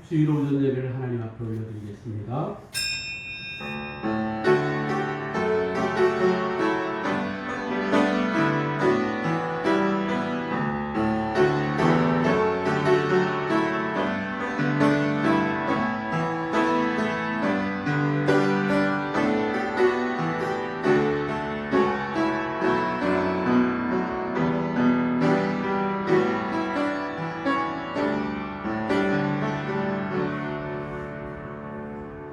주일 오전 예배를 하나님 앞에 올려드리겠습니다.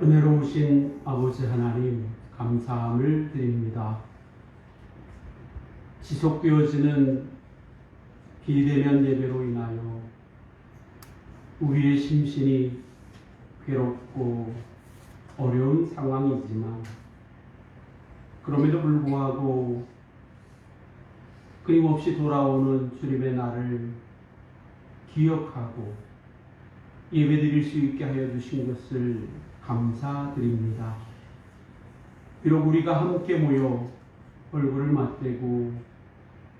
은혜로우신 아버지 하나님, 감사함을 드립니다. 지속되어지는 비대면 예배로 인하여 우리의 심신이 괴롭고 어려운 상황이지만, 그럼에도 불구하고 끊임없이 돌아오는 주님의 날을 기억하고 예배드릴 수 있게 하여 주신 것을 감사드립니다. 비록 우리가 함께 모여 얼굴을 맞대고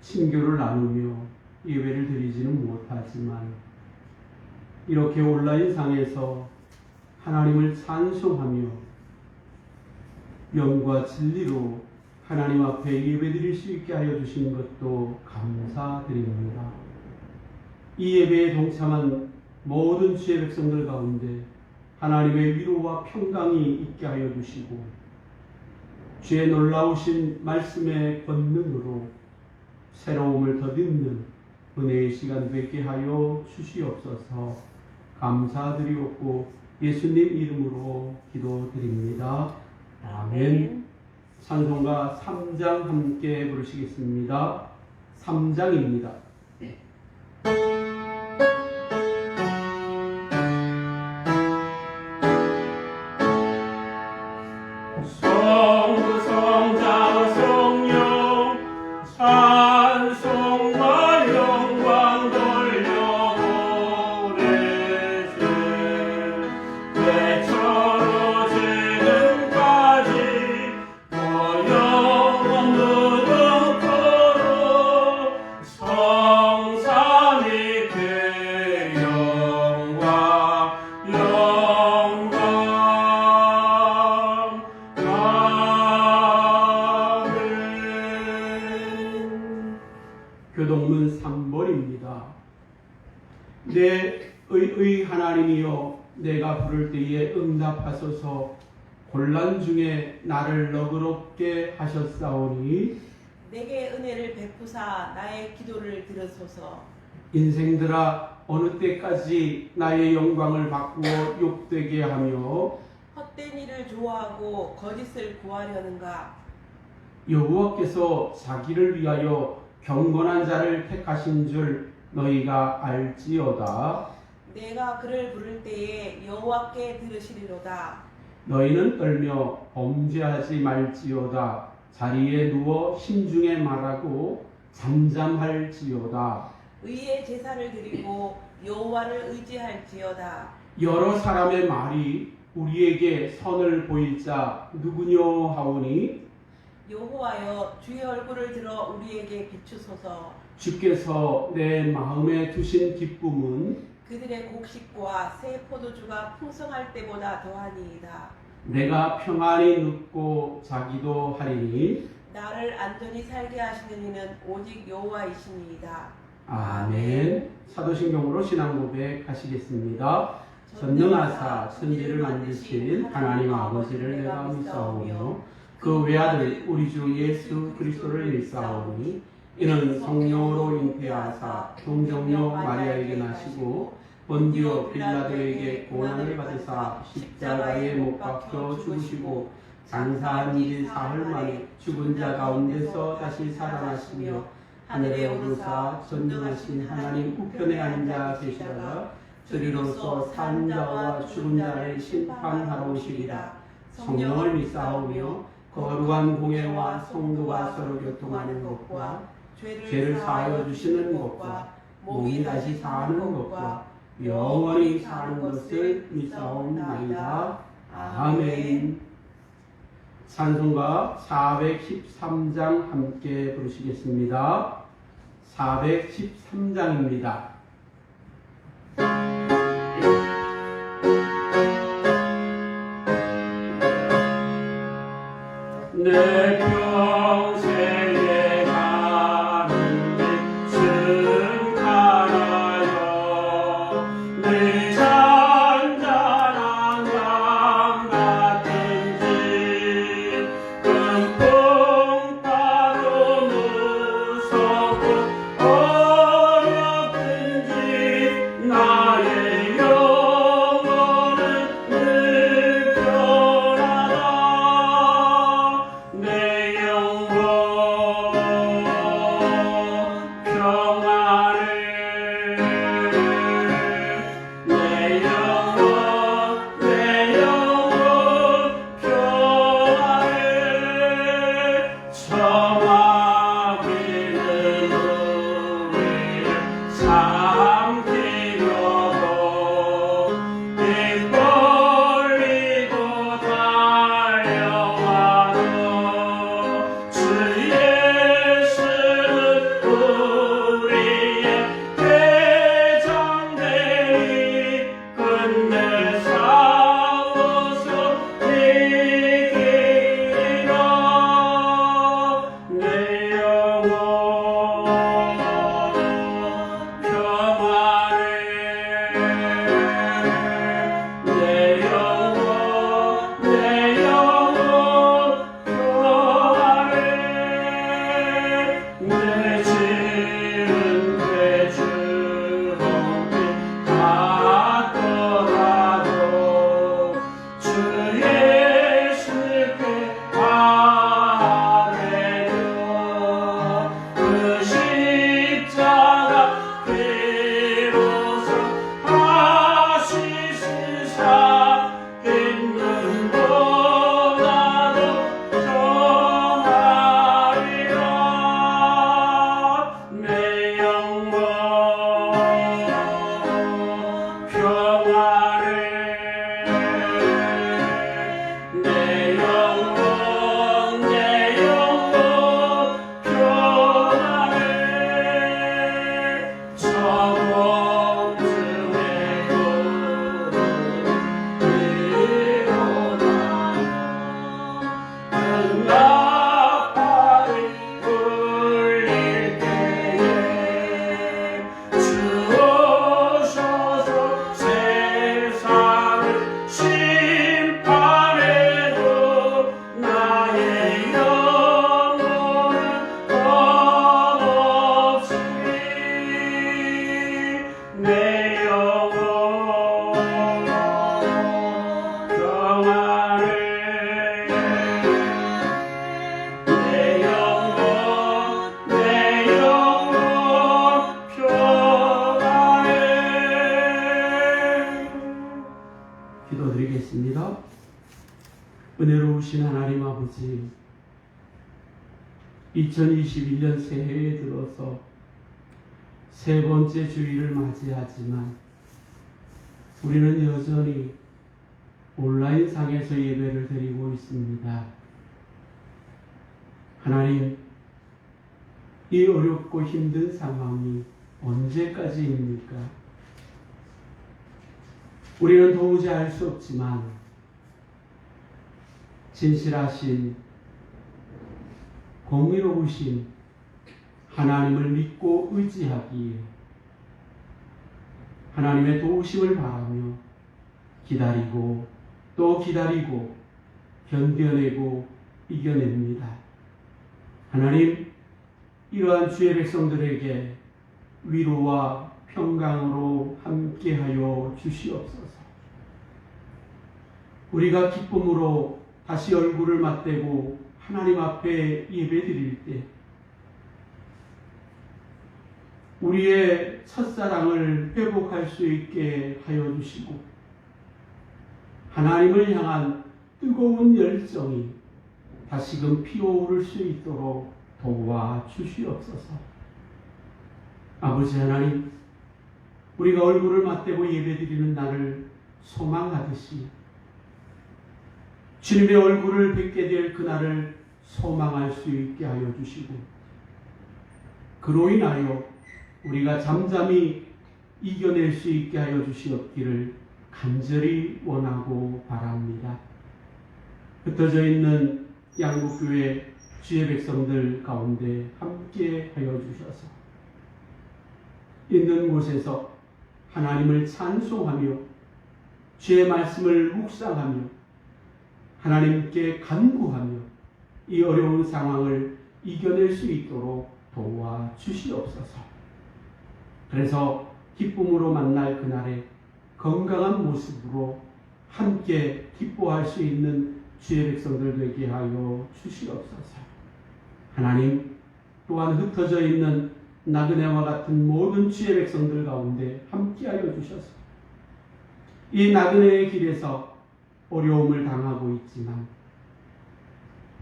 친교를 나누며 예배를 드리지는 못하지만, 이렇게 온라인상에서 하나님을 찬송하며 영과 진리로 하나님 앞에 예배드릴 수 있게 하여 주신 것도 감사드립니다. 이 예배에 동참한 모든 주의 백성들 가운데 하나님의 위로와 평강이 있게 하여 주시고, 주의 놀라우신 말씀의 권능으로 새로움을 더듬는 은혜의 시간 되게 하여 주시옵소서. 감사드리옵고 예수님 이름으로 기도드립니다. 아멘. 찬송가 3장 함께 부르시겠습니다. 3장입니다. 교동문 3번입니다. 내 의 하나님이여, 내가 부를 때에 응답하소서. 곤란 중에 나를 너그럽게 하셨사오니 내게 은혜를 베푸사 나의 기도를 들으소서. 인생들아, 어느 때까지 나의 영광을 바꾸어 욕되게 하며 헛된 일을 좋아하고 거짓을 구하려는가? 여호와께서 자기를 위하여 경건한 자를 택하신 줄 너희가 알지어다. 내가 그를 부를 때에 여호와께 들으시리로다. 너희는 떨며 범죄하지 말지어다. 자리에 누워 심중에 말하고 잠잠할지어다. 의의 제사를 드리고 여호와를 의지할지어다. 여러 사람의 말이 우리에게 선을 보일 자 누구뇨 하오니 여호와여, 주의 얼굴을 들어 우리에게 비추소서. 주께서 내 마음에 두신 기쁨은 그들의 곡식과 새 포도주가 풍성할 때보다 더하니이다. 내가 평안히 눕고 자기도 하리니 나를 안전히 살게 하시는 이는 오직 여호와이시니이다. 아멘. 사도신경으로 신앙 고백하시겠습니다. 전능하사 천지를 만드신 하나님 아버지를 내가 믿사오며 그 외아들 우리 주 예수 그리스도를 믿사오니 이는 성령으로 잉태하사 동정녀 마리아에게 나시고 본디오 빌라도에게 고난을 받으사 십자가에 못 박혀 죽으시고 장사한 지 사흘 만에 죽은 자 가운데서 다시 살아나시며 하늘에 오르사 전능하신 하나님 우편에 앉아 계시다가 저리로서 산 자와 죽은 자를 심판하러 오시리라. 성령을 믿사오며 거룩한 공예와 성도가 서로 교통하는 것과 죄를 사하여 주시는 것과 몸이 다시 사는 것과 영원히 사는 것을 믿사옵나이다. 아멘. 찬송가 413장 함께 부르시겠습니다. 413장입니다. 내 평생에 가는 길 승하나요. 내 잔잔한 밤 같은 길 끔끔 파도 무섭고 어렵든지 나의 영혼은 늘 편하다. 내 영혼 평안해. 내 영혼 평안해. 처마기는 우리를 삼키려고 입 벌리고 달려와도 주 예수는 우리의 대장되니 끝내 싸워서 이기리라. 내 영혼 평안해. 내 영혼 평안해. 내 지은 죄 주홍빛 같더라도 주 예수께 아뢰려. 그 십자가 비로소 아시스사 있는보다도 정하리라. 내 영혼 평안해. 내 영혼 평안해. 저공중의 구름 일어나며 나팔이 울릴 때에 주 오셔서 세상을 심판해도 나의 영혼은 없으리. 내 영혼 평안해. 내 영혼 평안해. 기도드리겠습니다. 은혜로우신 하나님 아버지, 2021년 새해에 들어서 세 번째 주일을 맞이하지만 우리는 여전히 온라인상에서 예배를 드리고 있습니다. 하나님, 이 어렵고 힘든 상황이 언제까지입니까? 우리는 도무지 알 수 없지만 진실하신 공의로우신 하나님을 믿고 의지하기에 하나님의 도우심을 바라며 기다리고 또 기다리고 견뎌내고 이겨냅니다. 하나님, 이러한 주의 백성들에게 위로와 평강으로 함께하여 주시옵소서. 우리가 기쁨으로 다시 얼굴을 맞대고 하나님 앞에 예배드릴 때 우리의 첫사랑을 회복할 수 있게 하여 주시고 하나님을 향한 뜨거운 열정이 다시금 피어오를 수 있도록 도와주시옵소서. 아버지 하나님, 우리가 얼굴을 맞대고 예배드리는 날을 소망하듯이 주님의 얼굴을 뵙게 될 그날을 소망할 수 있게 하여 주시고 그로 인하여 우리가 잠잠히 이겨낼 수 있게 하여 주시옵기를 간절히 원하고 바랍니다. 흩어져 있는 양국교회 주의 백성들 가운데 함께 하여 주셔서 있는 곳에서 하나님을 찬송하며 주의 말씀을 묵상하며 하나님께 간구하며 이 어려운 상황을 이겨낼 수 있도록 도와주시옵소서. 그래서 기쁨으로 만날 그날에 건강한 모습으로 함께 기뻐할 수 있는 주의 백성들 되게 하여 주시옵소서. 하나님, 또한 흩어져 있는 나그네와 같은 모든 주의 백성들 가운데 함께 하여 주셔서 이 나그네의 길에서 어려움을 당하고 있지만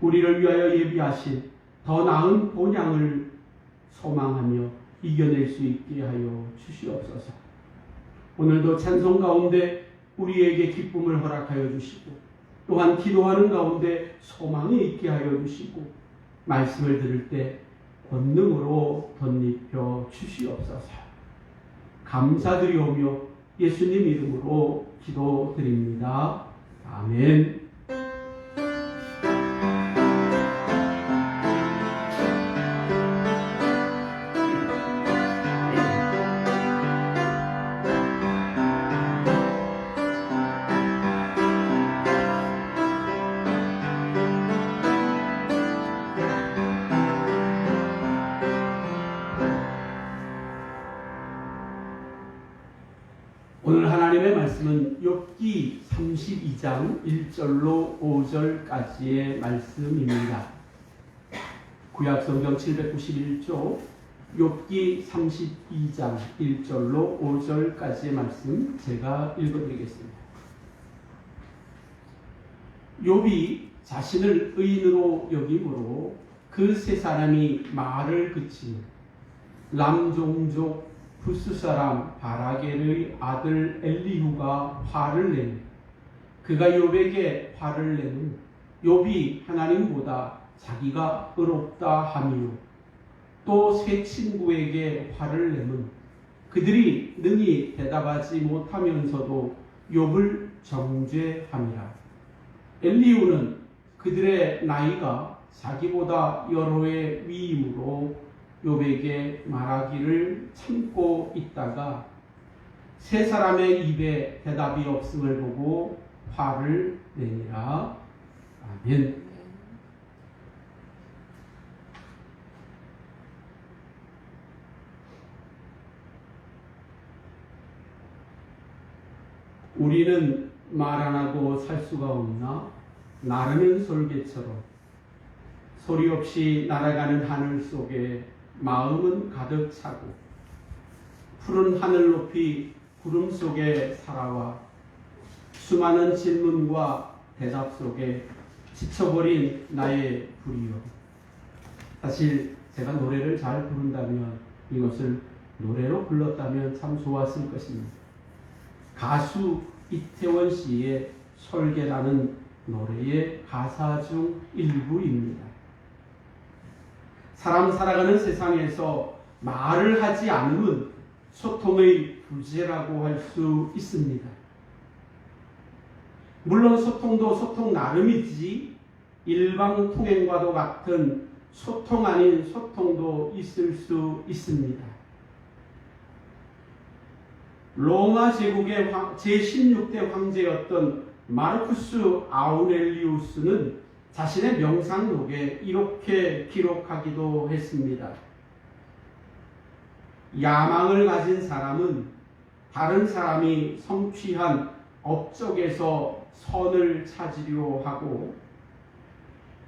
우리를 위하여 예비하신 더 나은 본향을 소망하며 이겨낼 수 있게 하여 주시옵소서. 오늘도 찬송 가운데 우리에게 기쁨을 허락하여 주시고 또한 기도하는 가운데 소망이 있게 하여 주시고 말씀을 들을 때 권능으로 덧입혀 주시옵소서. 감사드리오며 예수님 이름으로 기도드립니다. 아멘. 오늘 하나님의 말씀은 욥기 32장 1절로 5절까지의 말씀입니다. 구약성경 791조 욥기 32장 1절로 5절까지의 말씀 제가 읽어드리겠습니다. 욥이 자신을 의인으로 여김으로 그 세 사람이 말을 그치며 람종족 부스 사람 바라겔의 아들 엘리후가 화를 내니 그가 욥에게 화를 내는 욥이 하나님보다 자기가 의롭다 하며 또 세 친구에게 화를 내는 그들이 능히 대답하지 못하면서도 욥을 정죄함이라. 엘리후는 그들의 나이가 자기보다 여러 해 위이므로 욥에게 말하기를 참고 있다가 세 사람의 입에 대답이 없음을 보고 화를 내니라. 아멘. 우리는 말 안 하고 살 수가 없나? 나르는 솔개처럼 소리 없이 날아가는 하늘 속에 마음은 가득 차고 푸른 하늘 높이 구름 속에 살아와 수많은 질문과 대답 속에 지쳐버린 나의 불이여. 사실 제가 노래를 잘 부른다면 이것을 노래로 불렀다면 참 좋았을 것입니다. 가수 이태원 씨의 설계라는 노래의 가사 중 일부입니다. 사람 살아가는 세상에서 말을 하지 않으면 소통의 부재라고 할 수 있습니다. 물론 소통도 소통 나름이지 일방통행과도 같은 소통 아닌 소통도 있을 수 있습니다. 로마 제국의 제16대 황제였던 마르쿠스 아우렐리우스는 자신의 명상록에 이렇게 기록하기도 했습니다. 야망을 가진 사람은 다른 사람이 성취한 업적에서 선을 찾으려 하고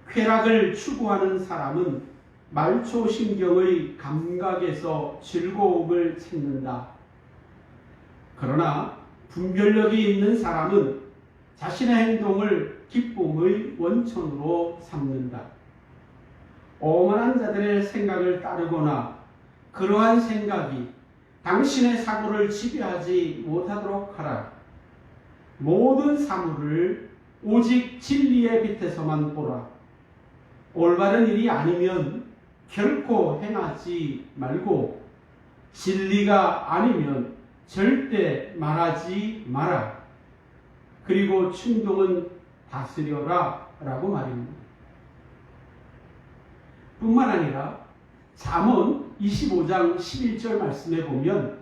쾌락을 추구하는 사람은 말초신경의 감각에서 즐거움을 찾는다. 그러나 분별력이 있는 사람은 자신의 행동을 기쁨의 원천으로 삼는다. 오만한 자들의 생각을 따르거나 그러한 생각이 당신의 사고를 지배하지 못하도록 하라. 모든 사물을 오직 진리의 빛에서만 보라. 올바른 일이 아니면 결코 행하지 말고 진리가 아니면 절대 말하지 마라. 그리고 충동은 다스려라 라고 말입니다. 뿐만 아니라 잠언 25장 11절 말씀에 보면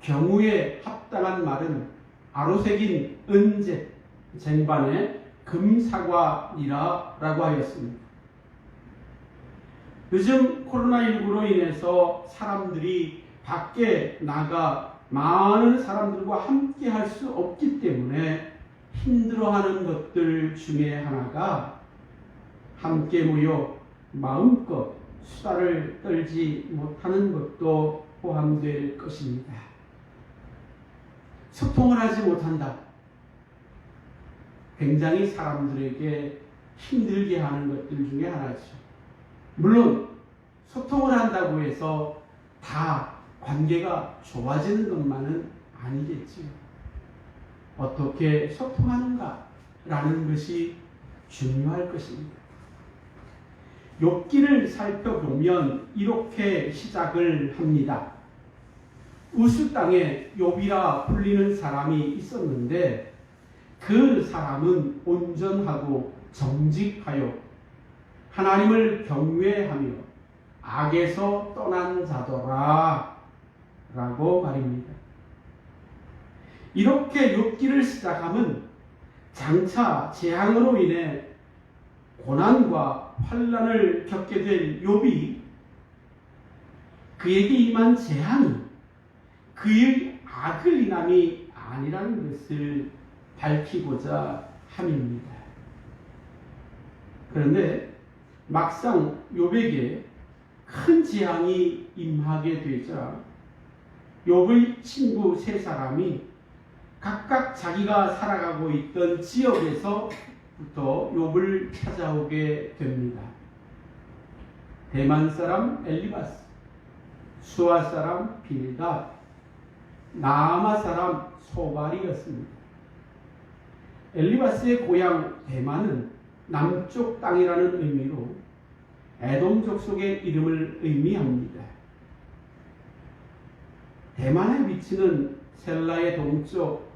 경우에 합당한 말은 아로새긴 은제 쟁반에 금사과니라 라고 하였습니다. 요즘 코로나19로 인해서 사람들이 밖에 나가 많은 사람들과 함께 할 수 없기 때문에 힘들어하는 것들 중에 하나가 함께 모여 마음껏 수다를 떨지 못하는 것도 포함될 것입니다. 소통을 하지 못한다. 굉장히 사람들에게 힘들게 하는 것들 중에 하나죠. 물론 소통을 한다고 해서 다 관계가 좋아지는 것만은 아니겠지요. 어떻게 소통하는가라는 것이 중요할 것입니다. 욥기를 살펴보면 이렇게 시작을 합니다. 우스 땅에 욥이라 불리는 사람이 있었는데 그 사람은 온전하고 정직하여 하나님을 경외하며 악에서 떠난 자더라 라고 말입니다. 이렇게 욥기를 시작하면 장차 재앙으로 인해 고난과 환난을 겪게 될 욥이 그에게 임한 재앙이 그의 악을 인함이 아니라는 것을 밝히고자 함입니다. 그런데 막상 욥에게 큰 재앙이 임하게 되자 욥의 친구 세 사람이 각각 자기가 살아가고 있던 지역에서부터 욥을 찾아오게 됩니다. 대만 사람 엘리바스, 수아 사람 빌닷, 나아마 사람 소발이었습니다. 엘리바스의 고향 대만은 남쪽 땅이라는 의미로 에돔 족속의 이름을 의미합니다. 대만의 위치는 셀라의 동쪽,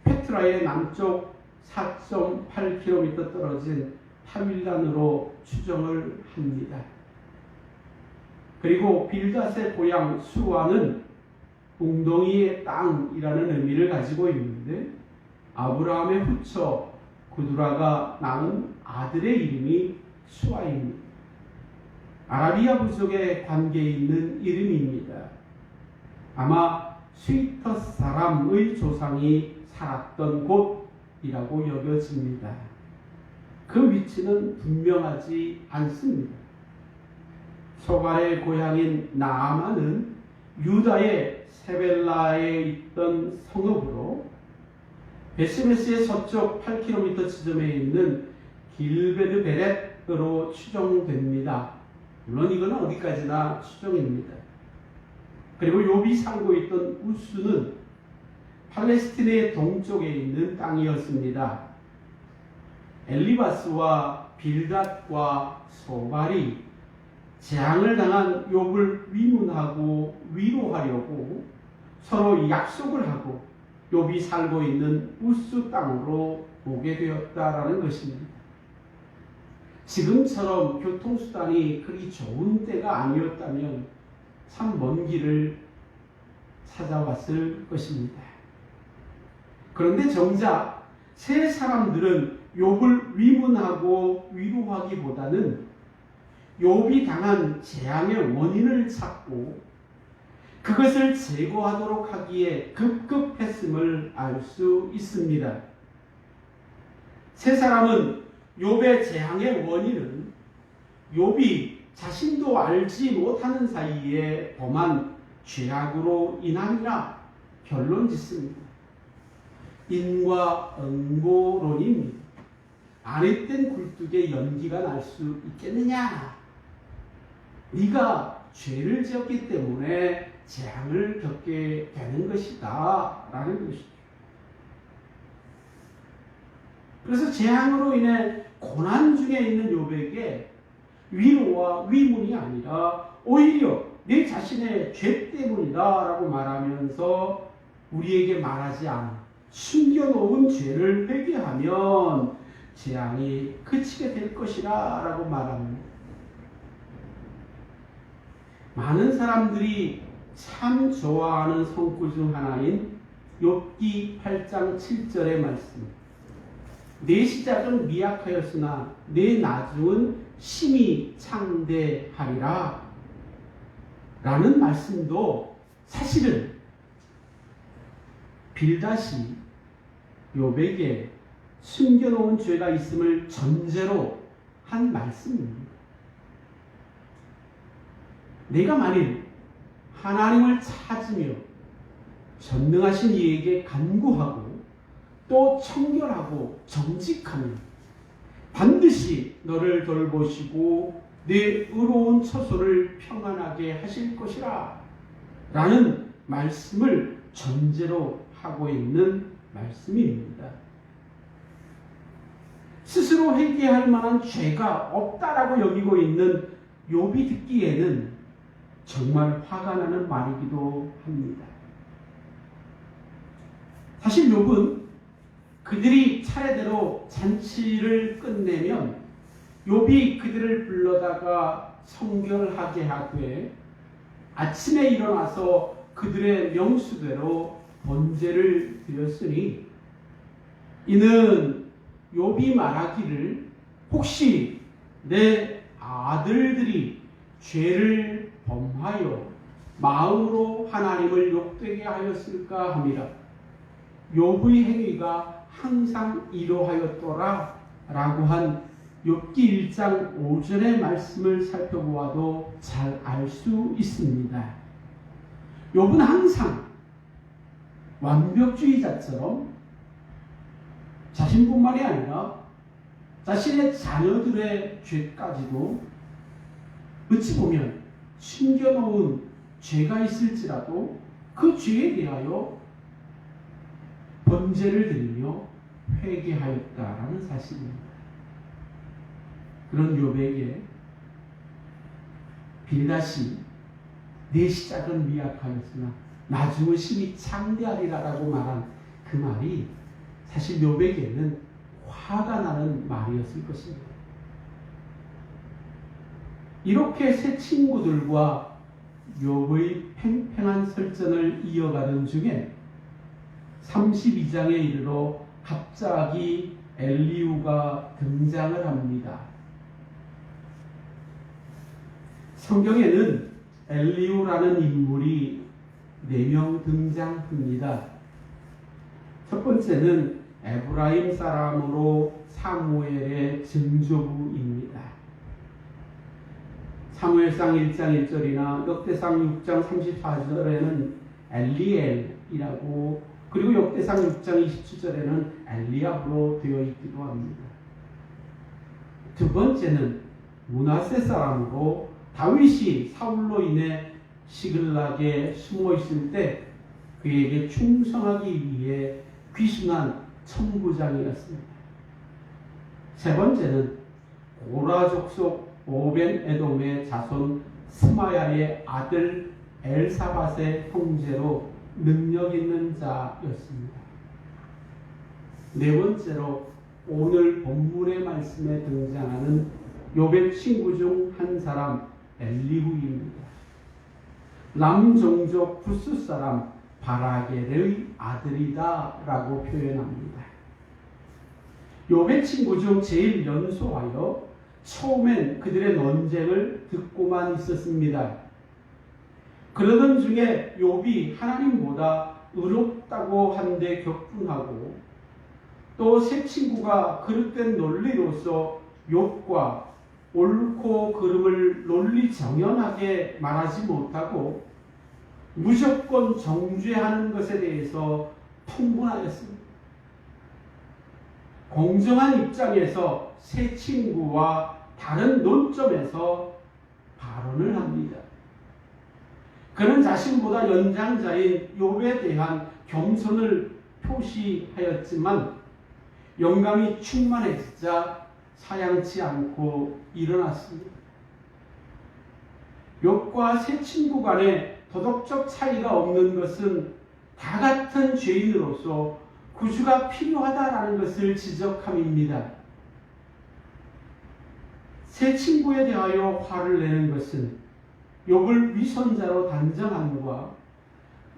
페트라의 남쪽 4.8km 떨어진 하윌란으로 추정을 합니다. 그리고 빌닷의 고향 수아는 웅덩이의 땅이라는 의미를 가지고 있는데 아브라함의 후처 구두라가 낳은 아들의 이름이 수아입니다. 아라비아 부족에 관계 있는 이름입니다. 아마 스위터스 사람의 조상이 살았던 곳이라고 여겨집니다. 그 위치는 분명하지 않습니다. 소발의 고향인 나아만은 유다의 세벨라에 있던 성읍으로 베스메스의 서쪽 8km 지점에 있는 길베드 베렛으로 추정됩니다. 물론 이건 어디까지나 추정입니다. 그리고 욥이 살고 있던 우스는 팔레스틴의 동쪽에 있는 땅이었습니다. 엘리바스와 빌닷과 소발이 재앙을 당한 욥을 위문하고 위로하려고 서로 약속을 하고 욥이 살고 있는 우스 땅으로 오게 되었다라는 것입니다. 지금처럼 교통수단이 그리 좋은 때가 아니었다면 참 먼 길을 찾아왔을 것입니다. 그런데 정작 세 사람들은 욥을 위문하고 위로하기보다는 욥이 당한 재앙의 원인을 찾고 그것을 제거하도록 하기에 급급했음을 알 수 있습니다. 세 사람은 욥의 재앙의 원인은 욥이 자신도 알지 못하는 사이에 범한 죄악으로 인함이라 결론 짓습니다. 인과 응고론입니다. 아랫된 굴뚝에 연기가 날 수 있겠느냐? 네가 죄를 지었기 때문에 재앙을 겪게 되는 것이다 라는 것이죠. 그래서 재앙으로 인해 고난 중에 있는 욥에게 위로와 위문이 아니라 오히려 내 자신의 죄 때문이다 라고 말하면서 우리에게 말하지 않은 숨겨놓은 죄를 회개하면 재앙이 그치게 될 것이라 라고 말합니다. 많은 사람들이 참 좋아하는 성구 중 하나인 욥기 8장 7절의 말씀. 내 시작은 미약하였으나 내 나중은 심히 창대하리라 라는 말씀도 사실은 빌닷이 욥에게 숨겨놓은 죄가 있음을 전제로 한 말씀입니다. 내가 만일 하나님을 찾으며 전능하신 이에게 간구하고 또 청결하고 정직하면 반드시 너를 돌보시고 내 의로운 처소를 평안하게 하실 것이라 라는 말씀을 전제로 하고 있는 말씀입니다. 스스로 회개할 만한 죄가 없다라고 여기고 있는 욥이 듣기에는 정말 화가 나는 말이기도 합니다. 사실 욥은 그들이 차례대로 잔치를 끝내면 욥이 그들을 불러다가 성결하게 하되 아침에 일어나서 그들의 명수대로 번제를 드렸으니 이는 욥이 말하기를 혹시 내 아들들이 죄를 범하여 마음으로 하나님을 욕되게 하였을까 함이라. 욥의 행위가 항상 이러하였더라 라고 한 욥기 1장 5절의 말씀을 살펴보아도 잘 알 수 있습니다. 욥은 항상 완벽주의자처럼 자신뿐만이 아니라 자신의 자녀들의 죄까지도 어찌 보면 숨겨놓은 죄가 있을지라도 그 죄에 대하여 번제를 드리며 회개하였다라는 사실입니다. 그런 욥에게 빌닷이 내 시작은 미약하였으나 나중은 심히 창대하리라라고 말한 그 말이 사실 욥에게는 화가 나는 말이었을 것입니다. 이렇게 새 친구들과 욥의 팽팽한 설전을 이어가는 중에 32장에 이르러 갑자기 엘리후가 등장을 합니다. 성경에는 엘리후라는 인물이 4명 등장합니다. 첫 번째는 에브라임 사람으로 사무엘의 증조부입니다. 사무엘상 1장 1절이나 역대상 6장 34절에는 엘리엘이라고 그리고 역대상 6장 27절에는 엘리압으로 되어 있기도 합니다. 두 번째는 므낫세 사람으로 다윗이 사울로 인해 시글락에 숨어 있을 때 그에게 충성하기 위해 귀순한 천부장이었습니다. 세 번째는 고라 족속 오벤 에돔의 자손 스마야의 아들 엘사밧의 형제로 능력 있는 자였습니다. 네 번째로 오늘 본문의 말씀에 등장하는 욥의 친구 중 한 사람 엘리후입니다. 남종족 부스 사람 바라겔의 아들이다 라고 표현합니다. 욥의 친구 중 제일 연소하여 처음엔 그들의 논쟁을 듣고만 있었습니다. 그러던 중에 욥이 하나님보다 의롭다고 한데 격분하고 또 새 친구가 그릇된 논리로서 욥과 옳고 그름을 논리 정연하게 말하지 못하고 무조건 정죄하는 것에 대해서 풍분하였습니다. 공정한 입장에서 새 친구와 다른 논점에서 발언을 합니다. 그는 자신보다 연장자인 욥에 대한 겸손을 표시하였지만 영감이 충만해지자 사양치 않고 일어났습니다. 욥과 새 친구 간에 도덕적 차이가 없는 것은 다 같은 죄인으로서 구주가 필요하다라는 것을 지적함입니다. 새 친구에 대하여 화를 내는 것은 욥을 위선자로 단정함과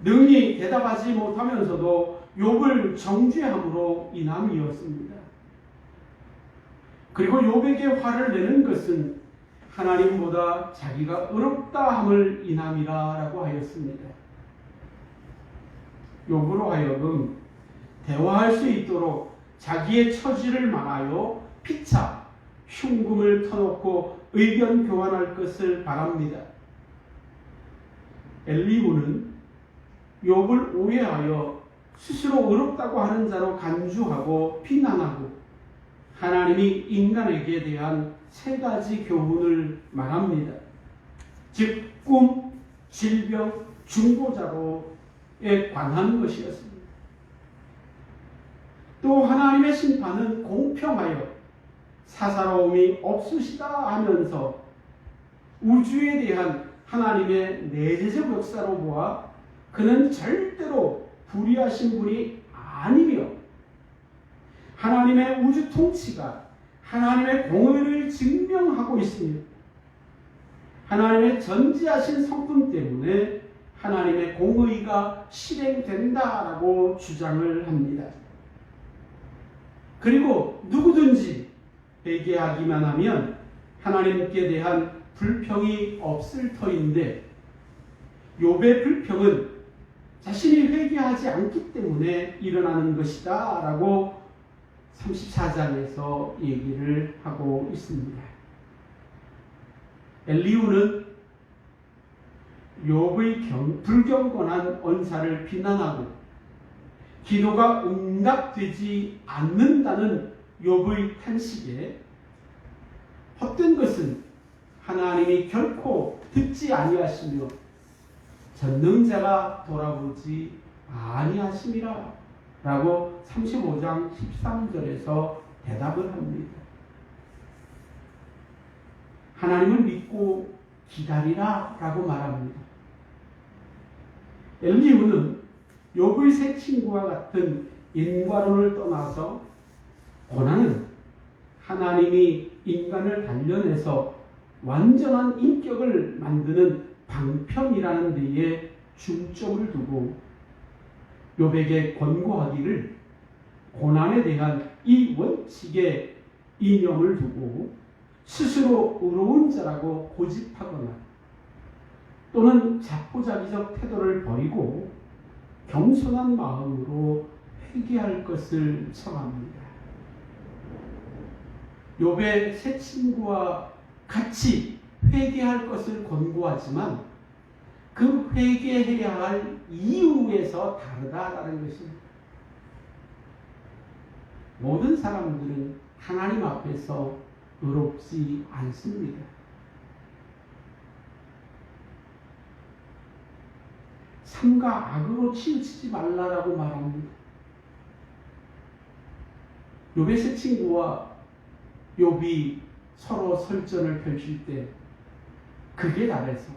능히 대답하지 못하면서도 욥을 정죄함으로 인함이었습니다. 그리고 욥에게 화를 내는 것은 하나님보다 자기가 의롭다 함을 인함이라고 하였습니다. 욥으로 하여금 대화할 수 있도록 자기의 처지를 말하여 피차 흉금을 터놓고 의견 교환할 것을 바랍니다. 엘리후는 욥을 오해하여 스스로 의롭다고 하는 자로 간주하고 비난하고 하나님이 인간에게 대한 세 가지 교훈을 말합니다. 즉 꿈, 질병, 중보자로에 관한 것이었습니다. 또 하나님의 심판은 공평하여 사사로움이 없으시다 하면서 우주에 대한 하나님의 내재적 역사로 보아 그는 절대로 불의하신 분이 아니며 하나님의 우주 통치가 하나님의 공의를 증명하고 있으며 하나님의 전지하신 성품 때문에 하나님의 공의가 실행된다라고 주장을 합니다. 그리고 누구든지 회개하기만 하면 하나님께 대한 불평이 없을 터인데 욥의 불평은 자신이 회개하지 않기 때문에 일어나는 것이다 라고 34장에서 얘기를 하고 있습니다. 엘리후는 욥의 불경건한 언사를 비난하고 기도가 응답되지 않는다는 욥의 탄식에 헛된 것은 하나님이 결코 듣지 아니하시며 전능자가 돌아보지 아니하심이라 라고 35장 13절에서 대답을 합니다. 하나님을 믿고 기다리라 라고 말합니다. 엘리후는 욥의 세 친구와 같은 인과론을 떠나서 고난은 하나님이 인간을 단련해서 완전한 인격을 만드는 방편이라는 데에 중점을 두고 욥에게 권고하기를 고난에 대한 이 원칙에 이념을 두고 스스로 의로운 자라고 고집하거나 또는 자포자기적 태도를 버리고 겸손한 마음으로 회개할 것을 청합니다. 욥의 세 친구와 같이 회개할 것을 권고하지만 그 회개해야 할 이유에서 다르다라는 것입니다. 모든 사람들은 하나님 앞에서 의롭지 않습니다. 삼가 악으로 치우치지 말라라고 말합니다. 욥의 세 친구와 욥이 서로 설전을 펼칠 때 극에 달해서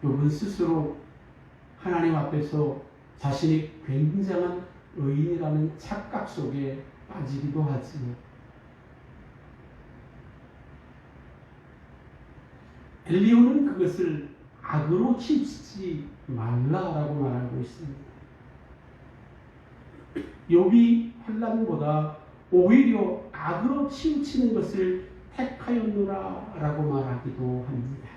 욥은 스스로 하나님 앞에서 자신이 굉장한 의인이라는 착각 속에 빠지기도 하지만 엘리후는 그것을 악으로 치우치지 말라라고 말하고 있습니다. 욥이 환난보다 오히려 악으로 치우치는 것을 택하였노라라고 말하기도 합니다.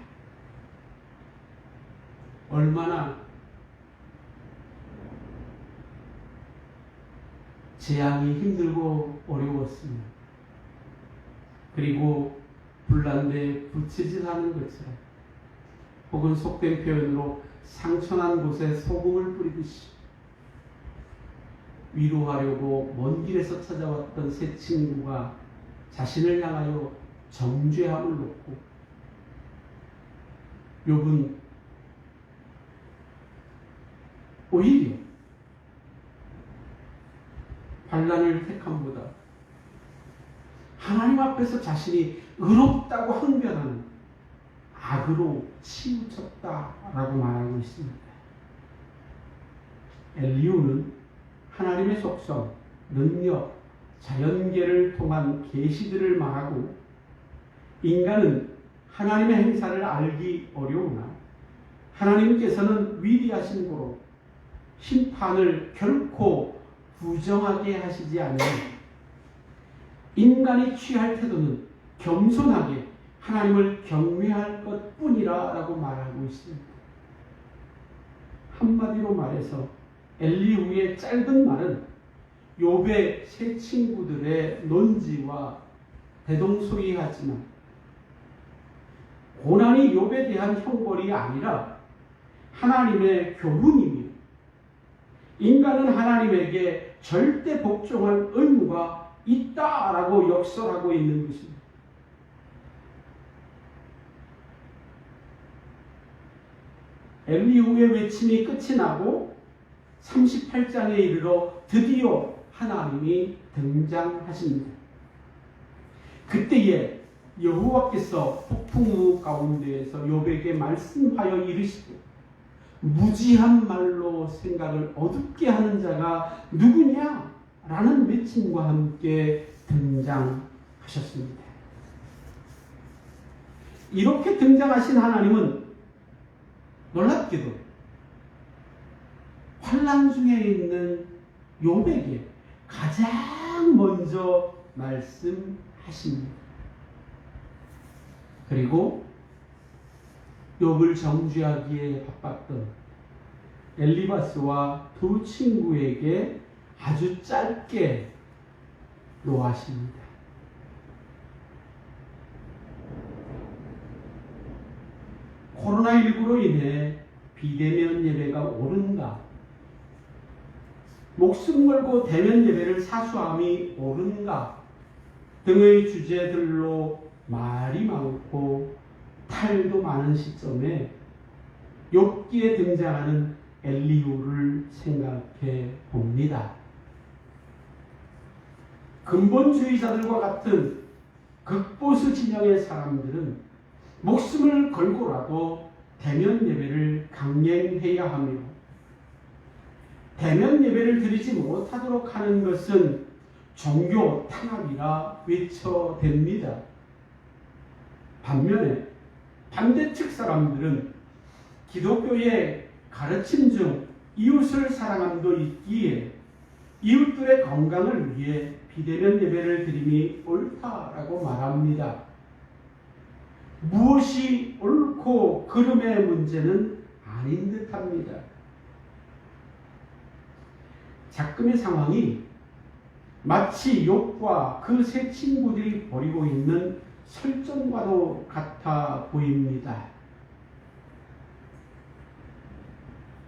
얼마나 재앙이 힘들고 어려웠으며 그리고 불난데 부채질하는 것처럼 혹은 속된 표현으로 상처난 곳에 소금을 뿌리듯이 위로하려고 먼 길에서 찾아왔던 세 친구가 자신을 향하여 정죄함을 놓고 욥은 오히려 환난을 택함보다 하나님 앞에서 자신이 의롭다고 항변하는 악으로 치우쳤다라고 말하고 있습니다. 엘리후는 하나님의 속성, 능력, 자연계를 통한 계시들을 말하고 인간은 하나님의 행사를 알기 어려우나 하나님께서는 위대하신 고로 심판을 결코 부정하게 하시지 않으니 인간이 취할 태도는 겸손하게 하나님을 경외할 것뿐이라 라고 말하고 있습니다. 한마디로 말해서 엘리후의 짧은 말은 욥의 세 친구들의 논지와 대동소이하지만 고난이 욥에 대한 형벌이 아니라 하나님의 교훈이며 인간은 하나님에게 절대 복종할 의무가 있다라고 역설하고 있는 것입니다. 엘리후의 외침이 끝이 나고 38장에 이르러 드디어 하나님이 등장하십니다. 그때에 여호와께서 폭풍우 가운데에서 욥에게 말씀하여 이르시되 무지한 말로 생각을 어둡게 하는 자가 누구냐? 라는 외침과 함께 등장하셨습니다. 이렇게 등장하신 하나님은 놀랍게도 환난 중에 있는 욥에게 가장 먼저 말씀하십니다. 그리고 욥을 정죄하기에 바빴던 엘리바스와 두 친구에게 아주 짧게 노하십니다. 코로나19로 인해 비대면 예배가 옳은가? 목숨 걸고 대면 예배를 사수함이 옳은가? 등의 주제들로 말이 많고 탈도 많은 시점에 욥기에 등장하는 엘리후를 생각해 봅니다. 근본주의자들과 같은 극보수 진영의 사람들은 목숨을 걸고라도 대면 예배를 강행해야 하며 대면 예배를 드리지 못하도록 하는 것은 종교 탄압이라 외쳐댑니다. 반면에 반대측 사람들은 기독교의 가르침 중 이웃을 사랑함도 있기에 이웃들의 건강을 위해 비대면 예배를 드림이 옳다라고 말합니다. 무엇이 옳고 그름의 문제는 아닌 듯합니다. 작금의 상황이 마치 욥과 그 세 친구들이 벌이고 있는 설전과도 같아 보입니다.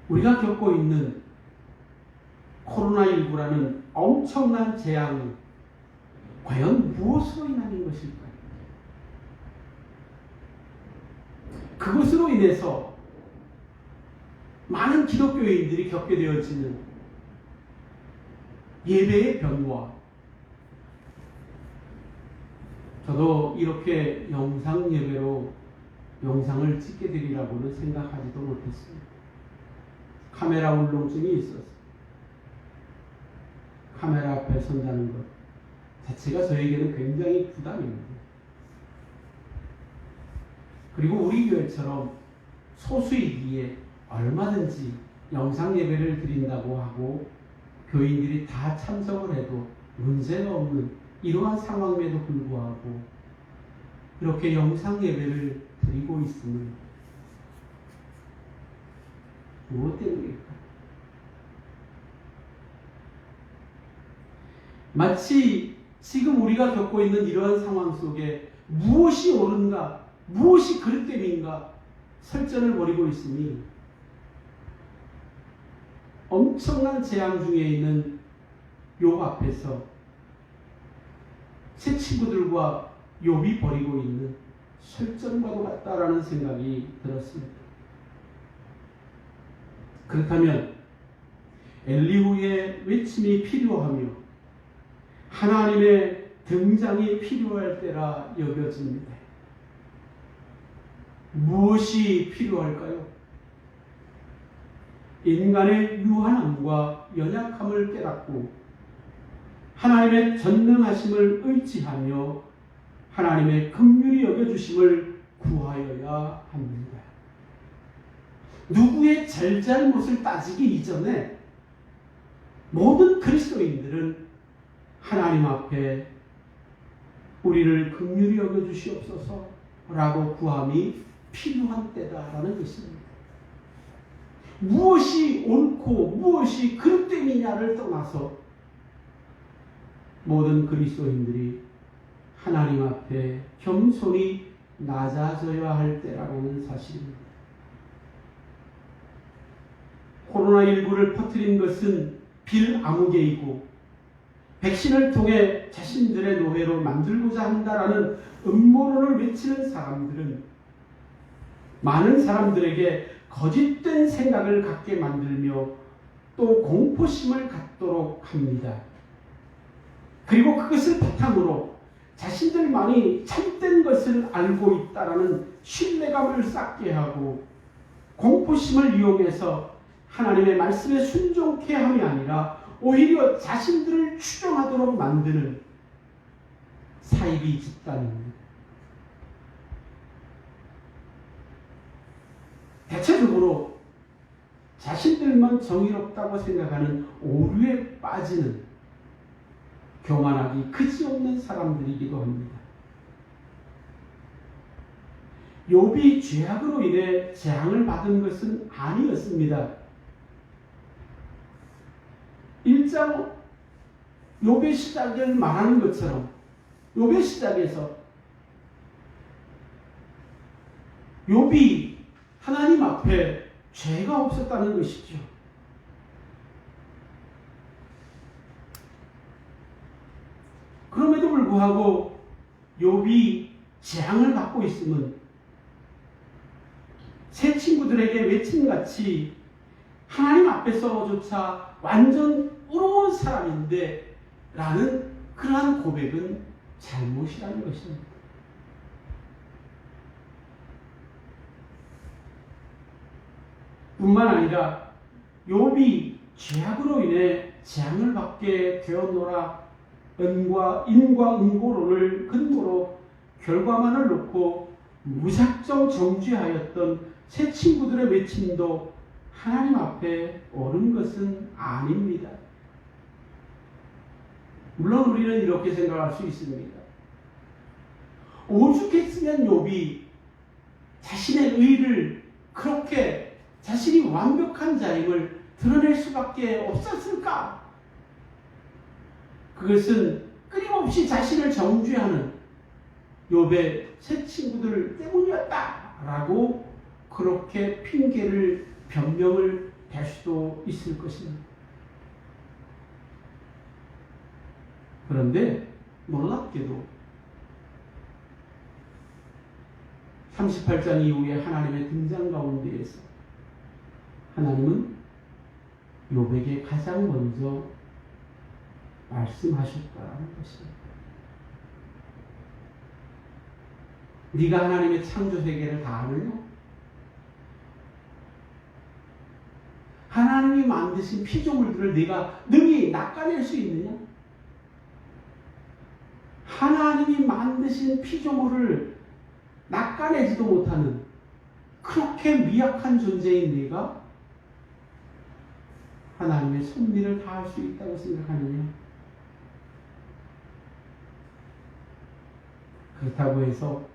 우리가 겪고 있는 코로나19라는 엄청난 재앙은 과연 무엇으로 인한 것일까요? 그것으로 인해서 많은 기독교인들이 겪게 되어지는 예배의 변화. 저도 이렇게 영상 예배로 영상을 찍게 되리라고는 생각하지도 못했습니다. 카메라 울렁증이 있어서 카메라 앞에 선다는 것 자체가 저에게는 굉장히 부담입니다. 그리고 우리 교회처럼 소수이기에 얼마든지 영상 예배를 드린다고 하고 교인들이 다 참석을 해도 문제가 없는 이러한 상황임에도 불구하고 이렇게 영상 예배를 드리고 있음을 무엇 때문일까? 마치 지금 우리가 겪고 있는 이러한 상황 속에 무엇이 옳은가, 무엇이 그릇됨인가 설전을 벌이고 있으니 엄청난 재앙 중에 있는 욥 앞에서 새 친구들과 욥이 벌이고 있는 설전과도 같다라는 생각이 들었습니다. 그렇다면 엘리후의 외침이 필요하며 하나님의 등장이 필요할 때라 여겨집니다. 무엇이 필요할까요? 인간의 유한함과 연약함을 깨닫고 하나님의 전능하심을 의지하며 하나님의 긍휼히 여겨주심을 구하여야 합니다. 누구의 잘잘못을 따지기 이전에 모든 그리스도인들은 하나님 앞에 우리를 긍휼히 여겨주시옵소서 라고 구함이 필요한 때다라는 것입니다. 무엇이 옳고 무엇이 그릇됨이냐를 떠나서 모든 그리스도인들이 하나님 앞에 겸손히 낮아져야 할 때라는 사실입니다. 코로나19를 퍼뜨린 것은 빌아무개이고 백신을 통해 자신들의 노예로 만들고자 한다라는 음모론을 외치는 사람들은 많은 사람들에게 거짓된 생각을 갖게 만들며 또 공포심을 갖도록 합니다. 그리고 그것을 바탕으로 자신들만이 참된 것을 알고 있다라는 신뢰감을 쌓게 하고 공포심을 이용해서 하나님의 말씀에 순종케 함이 아니라 오히려 자신들을 추종하도록 만드는 사이비 집단입니다. 대체적으로 자신들만 정의롭다고 생각하는 오류에 빠지는 교만하기 그지없는 사람들이기도 합니다. 욥이 죄악으로 인해 재앙을 받은 것은 아니었습니다. 1장 욥의 시작을 말하는 것처럼 욥의 시작에서 욥이 하나님 앞에 죄가 없었다는 것이죠. 그럼에도 불구하고 욥이 재앙을 받고 있으면 새 친구들에게 외침같이 하나님 앞에서조차 완전 의로운 사람인데 라는 그러한 고백은 잘못이라는 것입니다. 뿐만 아니라 욥이 죄악으로 인해 재앙을 받게 되었노라 인과 응고론을 근거로 결과만을 놓고 무작정 정죄하였던 새 친구들의 외침도 하나님 앞에 옳은 것은 아닙니다. 물론 우리는 이렇게 생각할 수 있습니다. 오죽했으면 욥이 자신의 의를 그렇게 자신이 완벽한 자임을 드러낼 수밖에 없었을까? 그것은 끊임없이 자신을 정죄하는 욥의 새 친구들 때문이었다라고 그렇게 핑계를 변명을 댈 수도 있을 것입니다. 그런데 놀랍게도 38장 이후에 하나님의 등장 가운데에서 하나님은 욥에게 가장 먼저 말씀하셨다는 것입니다. 네가 하나님의 창조 세계를 다 아느냐? 하나님이 만드신 피조물들을 네가 능히 낚아낼 수 있느냐? 하나님이 만드신 피조물을 낚아내지도 못하는 그렇게 미약한 존재인 네가 하나님의 섭리를 다할 수 있다고 생각하느냐? 그렇다고 해서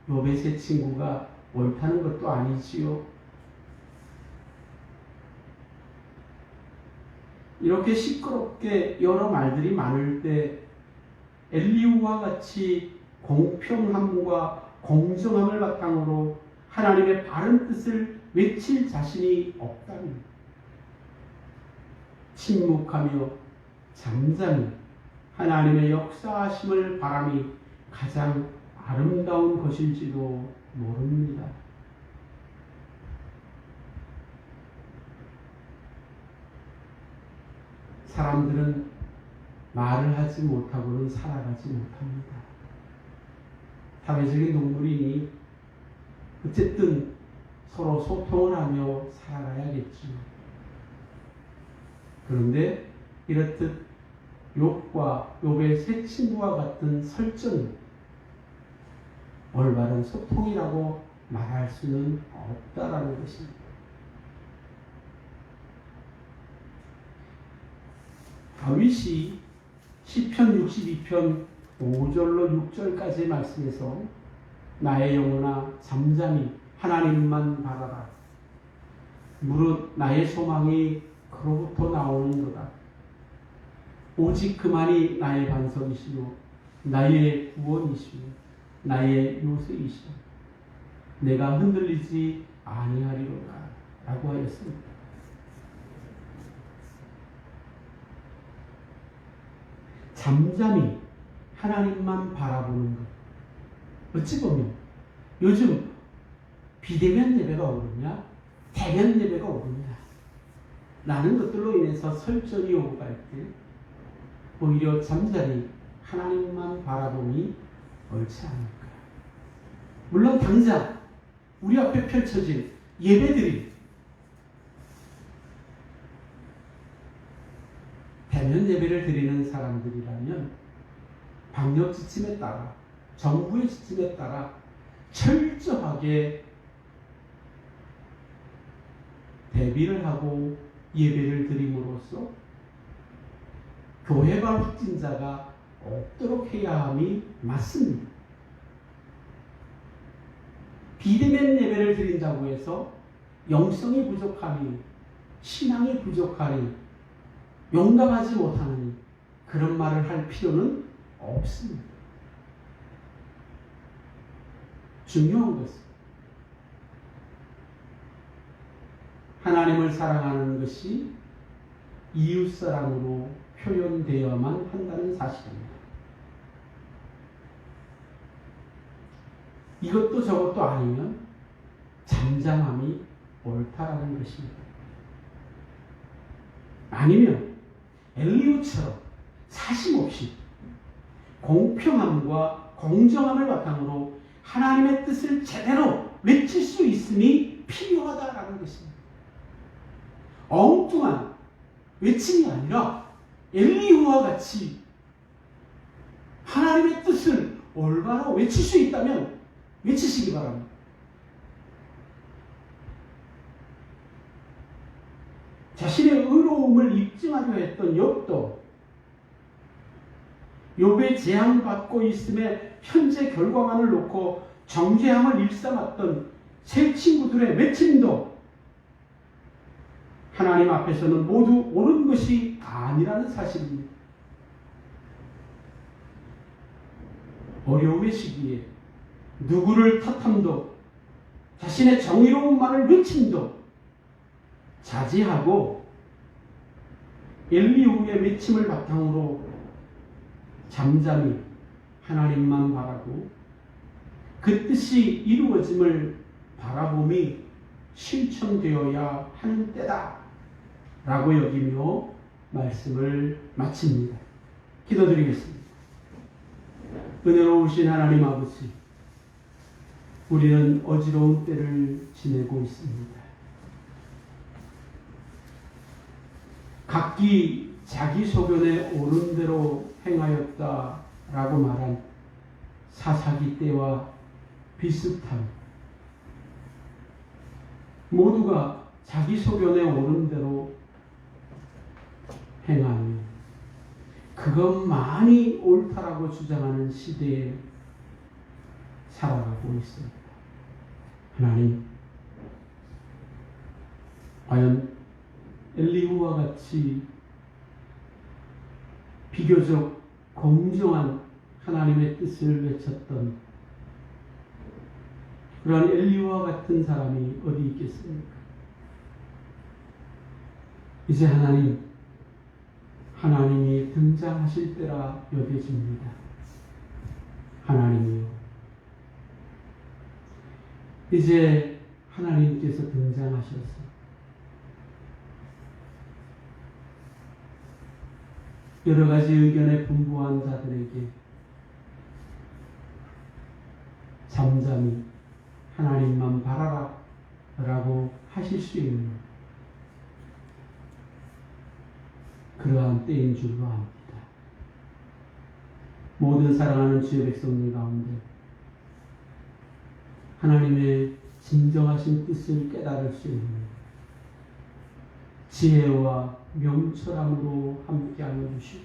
욥의 새 친구가 옳다는 것도 아니지요. 이렇게 시끄럽게 여러 말들이 많을 때 엘리후와 같이 공평함과 공정함을 바탕으로 하나님의 바른 뜻을 외칠 자신이 없다는, 침묵하며 잠잠히 하나님의 역사하심을 바람이 가장 아름다운 것일지도 모릅니다. 사람들은 말을 하지 못하고는 살아가지 못합니다. 사회적인 동물이니 어쨌든 서로 소통을 하며 살아가야겠죠. 그런데 이렇듯 욥과 욥의 새 친구와 같은 설정은 올바른 소통이라고 말할 수는 없다라는 것입니다. 다윗이 시편 62편 5절로 6절까지의 말씀에서 나의 영혼아 잠잠히 하나님만 바라라. 무릇 나의 소망이 그로부터 나오는도다. 오직 그만이 나의 반석이시요 나의 구원이시요 나의 요새이시요 내가 흔들리지 아니하리로다 라고 하였습니다. 잠잠히 하나님만 바라보는 것. 어찌 보면 요즘 비대면 예배가 오르냐 대면 예배가 오르냐 라는 것들로 인해서 설전이 오고 갈 때 오히려 잠잠히 하나님만 바라보니 옳지 않을까. 물론 당장 우리 앞에 펼쳐진 예배들이 대면 예배를 드리는 사람들이라면 방역 지침에 따라 정부의 지침에 따라 철저하게 대비를 하고 예배를 드림으로써 교회발 확진자가 없도록 해야 함이 맞습니다. 비대면 예배를 드린다고 해서 영성이 부족하니 신앙이 부족하니 용감하지 못하니 그런 말을 할 필요는 없습니다. 중요한 것은 하나님을 사랑하는 것이 이웃사랑으로 표현되어야만 한다는 사실입니다. 이것도 저것도 아니면 잠잠함이 옳다라는 것입니다. 아니면 엘리후처럼 사심없이 공평함과 공정함을 바탕으로 하나님의 뜻을 제대로 외칠 수 있음이 필요하다라는 것입니다. 엉뚱한 외침이 아니라 엘리후와 같이 하나님의 뜻을 올바로 외칠 수 있다면 외치시기 바랍니다. 자신의 의로움을 입증하려 했던 욥도 욥의 재앙받고 있음에 현재 결과만을 놓고 정죄함을 일삼았던 세 친구들의 외침도 하나님 앞에서는 모두 옳은 것이 아니라는 사실입니다. 어려움의 시기에 누구를 탓함도 자신의 정의로움만을 외침도 자제하고 엘리후의 외침을 바탕으로 잠잠히 하나님만 바라고 그 뜻이 이루어짐을 바라봄이 실천되어야 하는 때다 라고 여기며 말씀을 마칩니다. 기도드리겠습니다. 은혜로우신 하나님 아버지, 우리는 어지러운 때를 지내고 있습니다. 각기 자기 소견에 옳은 대로 행하였다라고 말한 사사기 때와 비슷한 모두가 자기 소견에 옳은 대로 행하며 그것만이 옳다라고 주장하는 시대에 살아가고 있습니다. 하나님, 과연 엘리후와 같이 비교적 공정한 하나님의 뜻을 외쳤던 그러한 엘리후와 같은 사람이 어디 있겠습니까? 이제 하나님이 등장하실 때라 여겨집니다. 하나님이요, 이제 하나님께서 등장하셔서 여러 가지 의견에 분분한 자들에게 잠잠히 하나님만 바라라 라고 하실 수 있는 그러한 때인 줄로 압니다. 모든 사랑하는 주의 백성들 가운데 하나님의 진정하신 뜻을 깨달을 수 있는 지혜와 명철함으로 함께하여 주시고,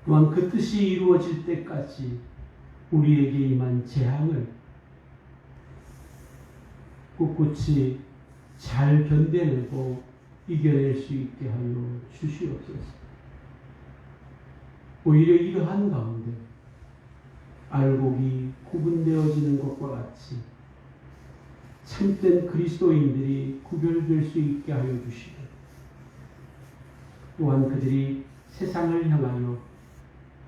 또한 그 뜻이 이루어질 때까지 우리에게 임한 재앙을 꿋꿋이 잘 견뎌내고 이겨낼 수 있게 하여 주시옵소서. 오히려 이러한 가운데 알곡이 구분되어지는 것과 같이 참된 그리스도인들이 구별될 수 있게 하여 주시고, 또한 그들이 세상을 향하여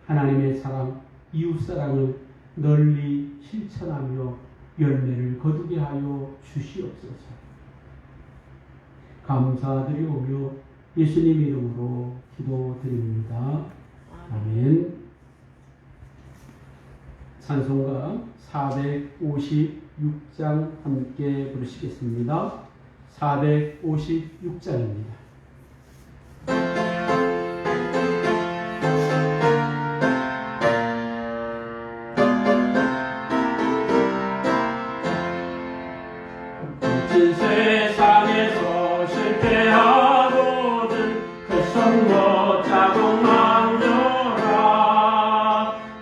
하나님의 사랑, 이웃사랑을 널리 실천하며 열매를 거두게 하여 주시옵소서. 감사드리오며 예수님 이름으로 기도드립니다. 아멘. 찬송가 456장 함께 부르시겠습니다. 456장입니다. 세상에서 실패하고든 그 손못 자국 만져라.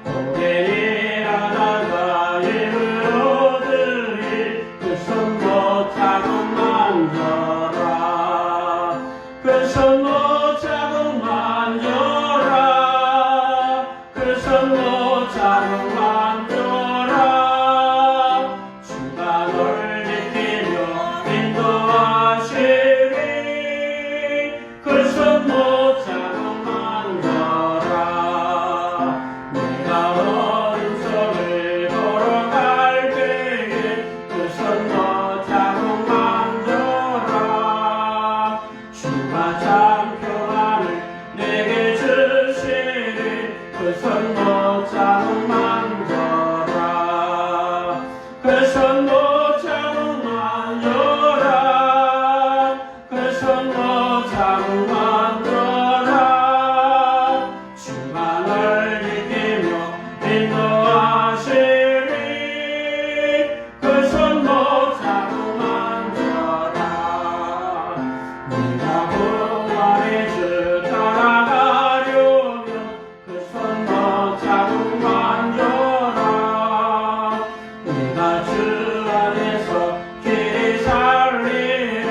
고된 일하다가 이루어 드릴 그 손못 자국 만져라. 그 손못 자국 만져라. 그 손못 자국 만져라. 주가 널 그 손못 자국 만져라. 내가 어둠 속을 걸어갈 때에 그 손못 자국 만져라. 주가 참 평안을 내게 주시리. 그 손못 자국 만져라. 그 손못 자국 만져라. 그 손못 자국 만져라. 주가 널 지키며 인도하시리. 그 손못 자국 만져라. 네가 구원의 주 따라가려면 그 손못 자국 만져라. 내가 주 안에서 길이 살리라.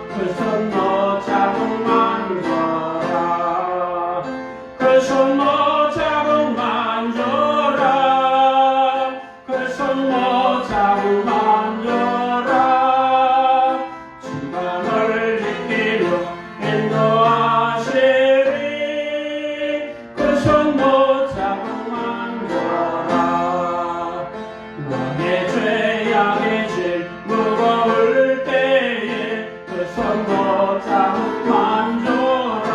그 손못 자국 만져라. 그 손못 자국 만져라. 그 손못 자국 만져라. 주가 널 지키며 인도하시리. 그 손못 자국 만져라. 나의 죄 양의 짐 무거울 때에 그 손못 자국 만져라.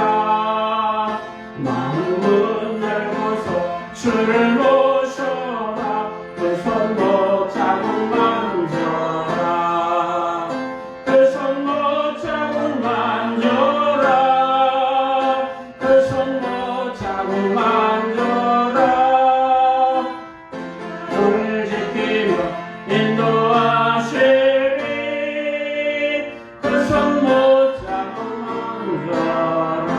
마음은 열고서 주를 모셔라. 그 손못 자국 만져라. 그 손못 자국 만져라. 그 손못 자국 만져라. 널 지키며 인도하시리. 그 손못 자국 만져라.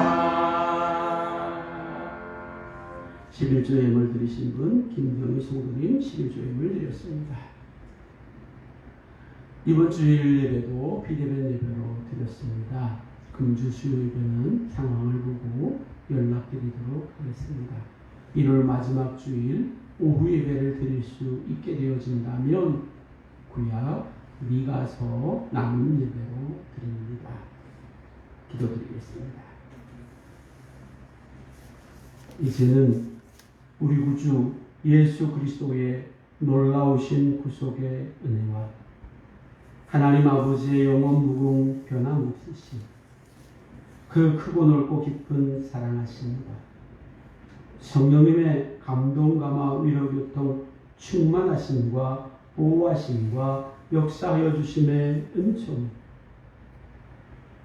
11조 예물 드리신 분 김경희 성도님 11조 예물 드렸습니다. 이번 주일 예배도 비대면 예배로 드렸습니다. 금주 수요 예배는 상황을 보고 연락드리도록 하겠습니다. 1월 마지막 주일 오후 예배를 드릴 수 있게 되어진다면 구약 미가서 남은 예배로 드립니다. 기도드리겠습니다. 이제는 우리 구주 예수 그리스도의 놀라우신 구속의 은혜와 하나님 아버지의 영원 무궁 변함없으신 그 크고 넓고 깊은 사랑하심과 성령님의 감동 감화 위로 교통 충만하심과 보호하심과 역사하여 주심의 은총,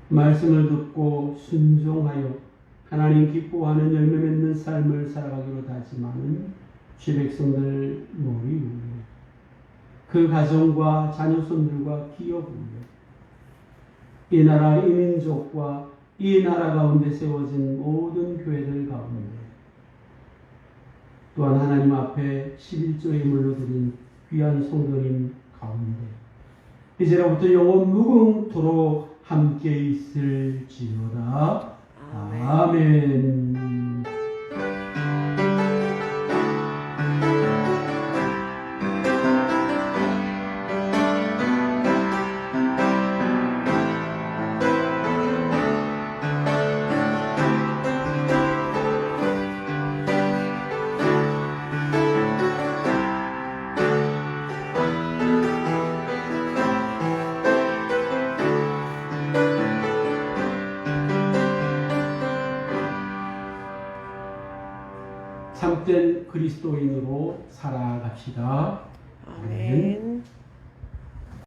말씀을 듣고 순종하여 하나님 기뻐하는 열매 맺는 삶을 살아가기로 다짐하는 주의 백성들 머리 위에 그 가정과 자녀손들과 기업 위에 이 나라 이 민족과 이 나라 가운데 세워진 모든 교회들 가운데 또한 하나님 앞에 11조의 물로 드린 귀한 성도님 가운데 이제로부터 영원 무궁토록 함께 있을지어다. 아멘. 참된 그리스도인으로 살아갑시다. 아멘.